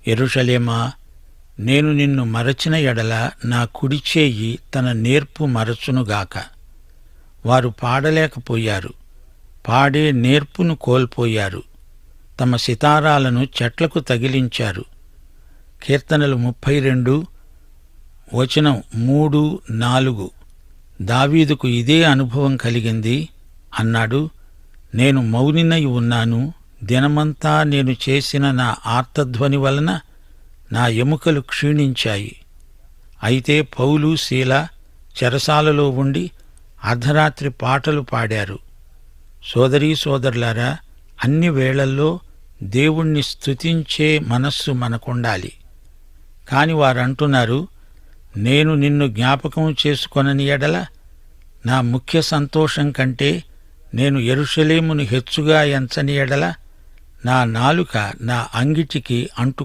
యెరూషలేమా, నేను నిన్ను మరచిన ఎడల నా కుడిచేయి తన నేర్పు మరచునుగాక. వారు పాడలేకపోయారు, పాడే నేర్పును కోల్పోయారు. తమ సితారాలను చెట్లకు తగిలించారు. కీర్తనలు 32 వచనం 3, 4. దావీదుకు ఇదే అనుభవం కలిగింది. అన్నాడు, నేను మౌనినై ఉన్నాను. దినమంతా నేను చేసిన నా ఆర్తధ్వని వలన నా ఎముకలు క్షీణించాయి. అయితే పౌలు, శీల చెరసాలలో ఉండి అర్ధరాత్రి పాటలు పాడారు. సోదరీ సోదరులారా, అన్ని వేళల్లో దేవుణ్ణి స్తుతించే మనస్సు మనకుండాలి. కాని వారంటున్నారు, నేను నిన్ను జ్ఞాపకం చేసుకొనని ఎడల నా ముఖ్య సంతోషం కంటే నేను యెరూషలేమును హెచ్చుగా ఎంచని ఎడల నా నాలుక నా అంగిటికి అంటు